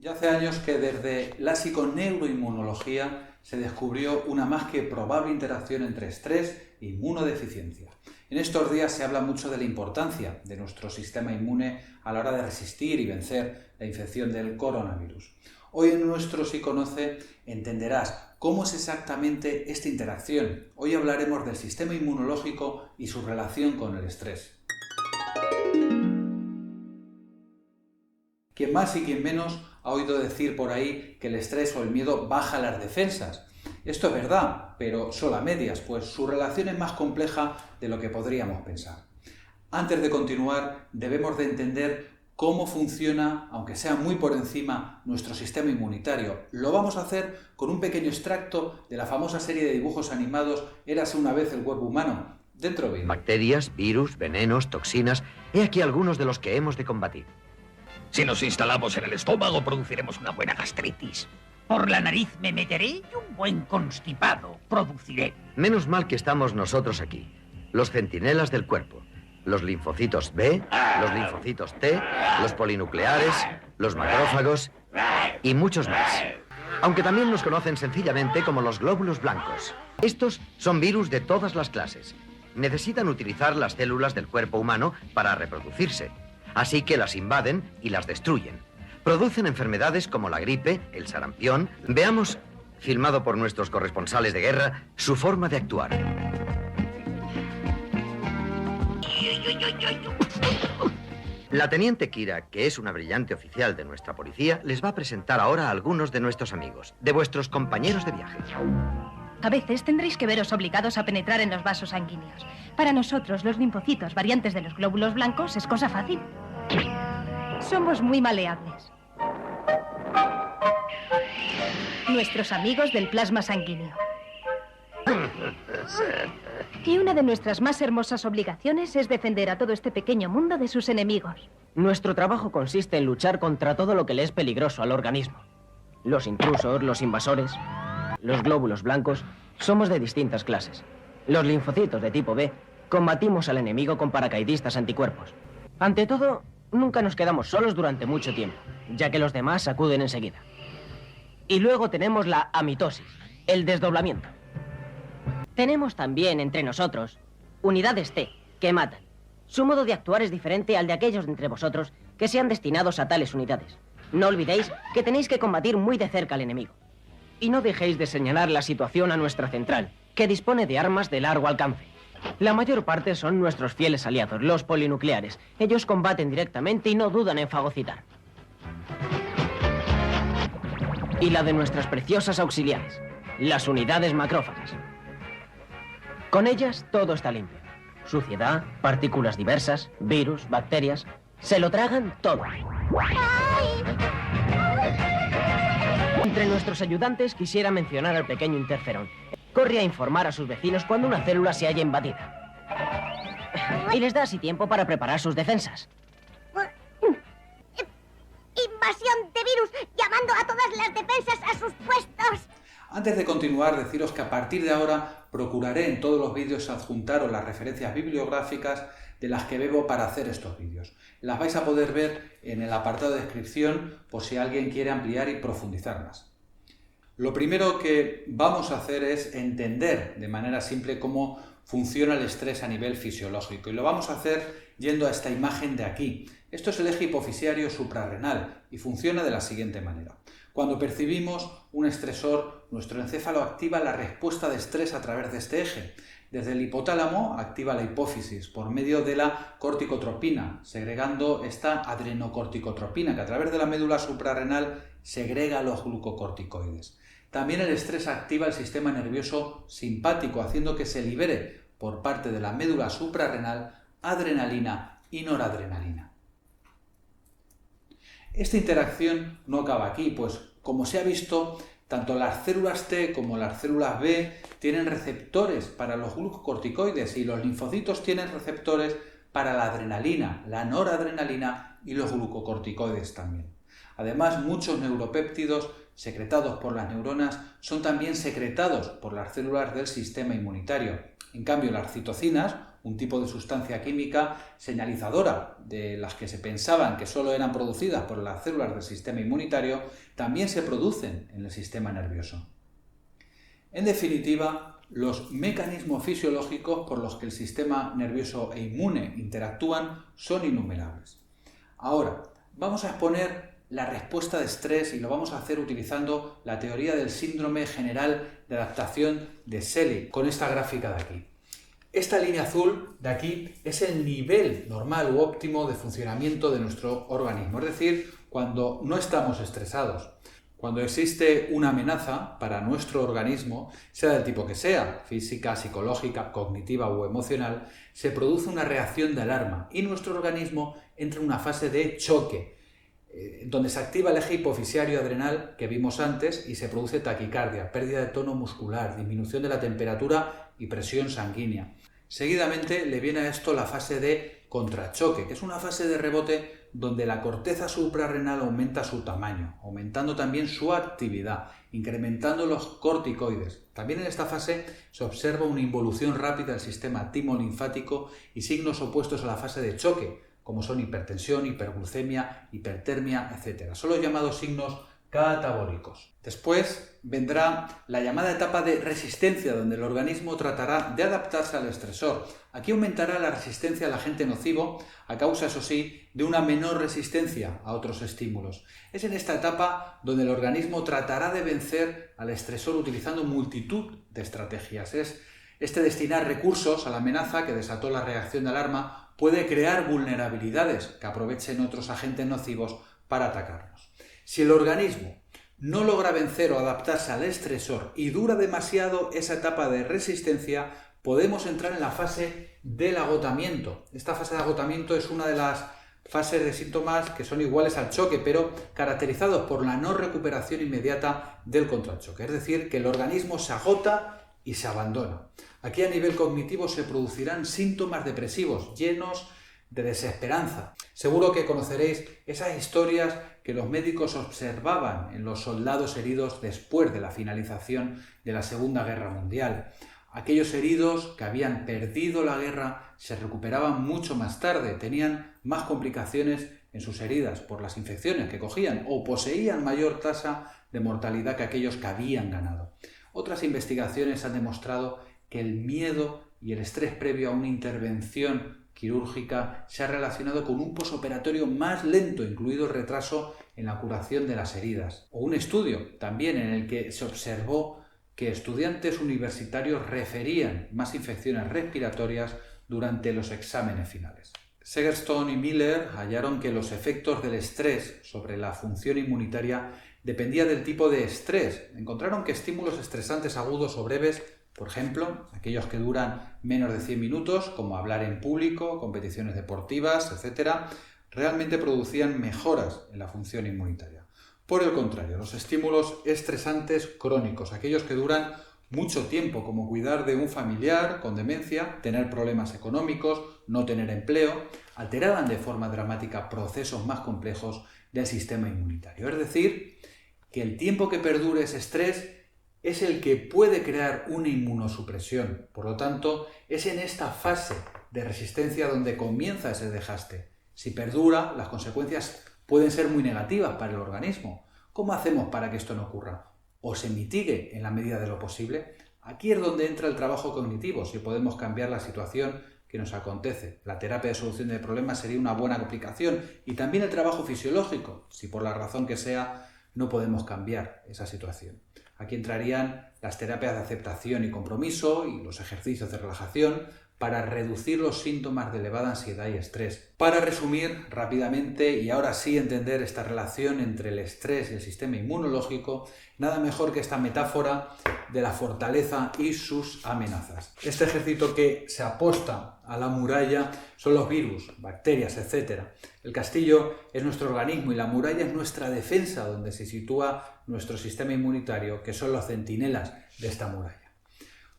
Ya hace años que desde la psiconeuroinmunología se descubrió una más que probable interacción entre estrés e inmunodeficiencia. En estos días se habla mucho de la importancia de nuestro sistema inmune a la hora de resistir y vencer la infección del coronavirus. Hoy en nuestro Si Conoce entenderás cómo es exactamente esta interacción. Hoy hablaremos del sistema inmunológico y su relación con el estrés. Quien más y quien menos ha oído decir por ahí que el estrés o el miedo baja las defensas. Esto es verdad, pero solo a medias, pues su relación es más compleja de lo que podríamos pensar. Antes de continuar, debemos de entender cómo funciona, aunque sea muy por encima, nuestro sistema inmunitario. Lo vamos a hacer con un pequeño extracto de la famosa serie de dibujos animados Érase una vez el cuerpo humano. Dentro vídeo. Bacterias, virus, venenos, toxinas. He aquí algunos de los que hemos de combatir. Si nos instalamos en el estómago, produciremos una buena gastritis. Por la nariz me meteré y un buen constipado produciré. Menos mal que estamos nosotros aquí. Los centinelas del cuerpo. Los linfocitos B, los linfocitos T, los polinucleares, los macrófagos y muchos más. Aunque también nos conocen sencillamente como los glóbulos blancos. Estos son virus de todas las clases. Necesitan utilizar las células del cuerpo humano para reproducirse. Así que las invaden y las destruyen. Producen enfermedades como la gripe, el sarampión. Veamos, filmado por nuestros corresponsales de guerra, su forma de actuar. La teniente Kira, que es una brillante oficial de nuestra policía, les va a presentar ahora a algunos de nuestros amigos, de vuestros compañeros de viaje. A veces tendréis que veros obligados a penetrar en los vasos sanguíneos. Para nosotros, los linfocitos, variantes de los glóbulos blancos, es cosa fácil. Somos muy maleables. Nuestros amigos del plasma sanguíneo. Y una de nuestras más hermosas obligaciones es defender a todo este pequeño mundo de sus enemigos. Nuestro trabajo consiste en luchar contra todo lo que le es peligroso al organismo. Los intrusos, los invasores, los glóbulos blancos, somos de distintas clases. Los linfocitos de tipo B combatimos al enemigo con paracaidistas anticuerpos. Ante todo, nunca nos quedamos solos durante mucho tiempo, ya que los demás acuden enseguida. Y luego tenemos la amitosis, el desdoblamiento. Tenemos también entre nosotros unidades T, que matan. Su modo de actuar es diferente al de aquellos de entre vosotros que sean destinados a tales unidades. No olvidéis que tenéis que combatir muy de cerca al enemigo. Y no dejéis de señalar la situación a nuestra central, que dispone de armas de largo alcance. La mayor parte son nuestros fieles aliados, los polinucleares. Ellos combaten directamente y no dudan en fagocitar. Y la de nuestras preciosas auxiliares, las unidades macrófagas. Con ellas todo está limpio. Suciedad, partículas diversas, virus, bacterias. Se lo tragan todo. Entre nuestros ayudantes quisiera mencionar al pequeño interferón. Corre a informar a sus vecinos cuando una célula se haya invadida. Y les da así tiempo para preparar sus defensas. ¡Invasión de virus! ¡Llamando a todas las defensas a sus puestos! Antes de continuar, deciros que a partir de ahora procuraré en todos los vídeos adjuntaros las referencias bibliográficas de las que bebo para hacer estos vídeos. Las vais a poder ver en el apartado de descripción por si alguien quiere ampliar y profundizar más. Lo primero que vamos a hacer es entender de manera simple cómo funciona el estrés a nivel fisiológico y lo vamos a hacer yendo a esta imagen de aquí. Esto es el eje hipofisiario suprarrenal y funciona de la siguiente manera. Cuando percibimos un estresor, nuestro encéfalo activa la respuesta de estrés a través de este eje. Desde el hipotálamo activa la hipófisis por medio de la corticotropina, segregando esta adrenocorticotropina que a través de la médula suprarrenal segrega los glucocorticoides. También el estrés activa el sistema nervioso simpático, haciendo que se libere por parte de la médula suprarrenal adrenalina y noradrenalina. Esta interacción no acaba aquí, pues como se ha visto, tanto las células T como las células B tienen receptores para los glucocorticoides y los linfocitos tienen receptores para la adrenalina, la noradrenalina y los glucocorticoides también. Además, muchos neuropéptidos secretados por las neuronas son también secretados por las células del sistema inmunitario. En cambio, las citocinas un tipo de sustancia química señalizadora de las que se pensaban que solo eran producidas por las células del sistema inmunitario, también se producen en el sistema nervioso. En definitiva, los mecanismos fisiológicos por los que el sistema nervioso e inmune interactúan son innumerables. Ahora, vamos a exponer la respuesta de estrés y lo vamos a hacer utilizando la teoría del síndrome general de adaptación de Selig, con esta gráfica de aquí. Esta línea azul de aquí es el nivel normal u óptimo de funcionamiento de nuestro organismo, es decir, cuando no estamos estresados. Cuando existe una amenaza para nuestro organismo, sea del tipo que sea, física, psicológica, cognitiva o emocional, se produce una reacción de alarma y nuestro organismo entra en una fase de choque, donde se activa el eje hipofisiario adrenal que vimos antes y se produce taquicardia, pérdida de tono muscular, disminución de la temperatura y presión sanguínea. Seguidamente le viene a esto la fase de contrachoque, que es una fase de rebote donde la corteza suprarrenal aumenta su tamaño, aumentando también su actividad, incrementando los corticoides. También en esta fase se observa una involución rápida del sistema timolinfático y signos opuestos a la fase de choque, como son hipertensión, hiperglucemia, hipertermia, etc. Son los llamados signos catabólicos. Después vendrá la llamada etapa de resistencia, donde el organismo tratará de adaptarse al estresor. Aquí aumentará la resistencia al agente nocivo, a causa, eso sí, de una menor resistencia a otros estímulos. Es en esta etapa donde el organismo tratará de vencer al estresor utilizando multitud de estrategias. Es destinar recursos a la amenaza que desató la reacción de alarma puede crear vulnerabilidades que aprovechen otros agentes nocivos para atacarnos. Si el organismo no logra vencer o adaptarse al estresor y dura demasiado esa etapa de resistencia, podemos entrar en la fase del agotamiento. Esta fase de agotamiento es una de las fases de síntomas que son iguales al choque, pero caracterizados por la no recuperación inmediata del contrachoque. Es decir, que el organismo se agota y se abandona. Aquí a nivel cognitivo se producirán síntomas depresivos llenos de desesperanza. Seguro que conoceréis esas historias que los médicos observaban en los soldados heridos después de la finalización de la Segunda Guerra Mundial. Aquellos heridos que habían perdido la guerra se recuperaban mucho más tarde, tenían más complicaciones en sus heridas por las infecciones que cogían o poseían mayor tasa de mortalidad que aquellos que habían ganado. Otras investigaciones han demostrado que el miedo y el estrés previo a una intervención quirúrgica se ha relacionado con un posoperatorio más lento, incluido el retraso en la curación de las heridas. O un estudio también en el que se observó que estudiantes universitarios referían más infecciones respiratorias durante los exámenes finales. Segerstone y Miller hallaron que los efectos del estrés sobre la función inmunitaria dependía del tipo de estrés. Encontraron que estímulos estresantes agudos o breves, por ejemplo, aquellos que duran menos de 100 minutos, como hablar en público, competiciones deportivas, etc., realmente producían mejoras en la función inmunitaria. Por el contrario, los estímulos estresantes crónicos, aquellos que duran mucho tiempo, como cuidar de un familiar con demencia, tener problemas económicos, no tener empleo, alteraban de forma dramática procesos más complejos del sistema inmunitario. Es decir, que el tiempo que perdure ese estrés es el que puede crear una inmunosupresión. Por lo tanto, es en esta fase de resistencia donde comienza ese desgaste. Si perdura, las consecuencias pueden ser muy negativas para el organismo. ¿Cómo hacemos para que esto no ocurra? ¿O se mitigue en la medida de lo posible? Aquí es donde entra el trabajo cognitivo, si podemos cambiar la situación que nos acontece. La terapia de solución de problemas sería una buena aplicación, y también el trabajo fisiológico, si por la razón que sea no podemos cambiar esa situación. Aquí entrarían las terapias de aceptación y compromiso y los ejercicios de relajación para reducir los síntomas de elevada ansiedad y estrés. Para resumir rápidamente y ahora sí entender esta relación entre el estrés y el sistema inmunológico, nada mejor que esta metáfora de la fortaleza y sus amenazas. Este ejército que se aposta a la muralla son los virus, bacterias, etc. El castillo es nuestro organismo y la muralla es nuestra defensa, donde se sitúa nuestro sistema inmunitario, que son los centinelas de esta muralla.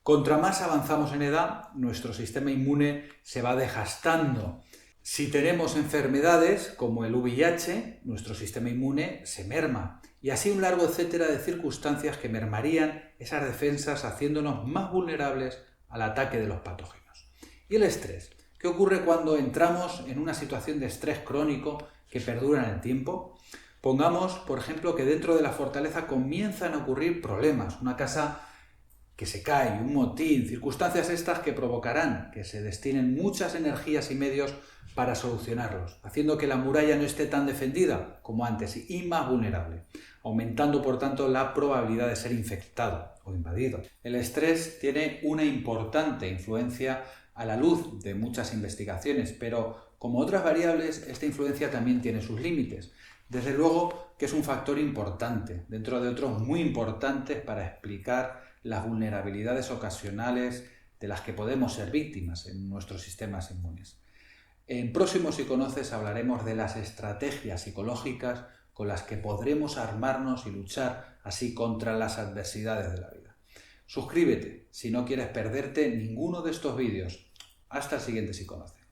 Contra más avanzamos en edad, nuestro sistema inmune se va desgastando. Si tenemos enfermedades como el VIH, nuestro sistema inmune se merma. Y así un largo etcétera de circunstancias que mermarían esas defensas, haciéndonos más vulnerables al ataque de los patógenos. ¿Y el estrés? ¿Qué ocurre cuando entramos en una situación de estrés crónico que perdura en el tiempo? Pongamos, por ejemplo, que dentro de la fortaleza comienzan a ocurrir problemas, una casa que se cae, un motín, circunstancias estas que provocarán que se destinen muchas energías y medios para solucionarlos, haciendo que la muralla no esté tan defendida como antes y más vulnerable, aumentando por tanto la probabilidad de ser infectado o invadido. El estrés tiene una importante influencia a la luz de muchas investigaciones, pero como otras variables, esta influencia también tiene sus límites. Desde luego que es un factor importante, dentro de otros muy importantes para explicar las vulnerabilidades ocasionales de las que podemos ser víctimas en nuestros sistemas inmunes. En próximos Si Conoces hablaremos de las estrategias psicológicas con las que podremos armarnos y luchar así contra las adversidades de la vida. Suscríbete si no quieres perderte ninguno de estos vídeos. Hasta el siguiente Si Conoces.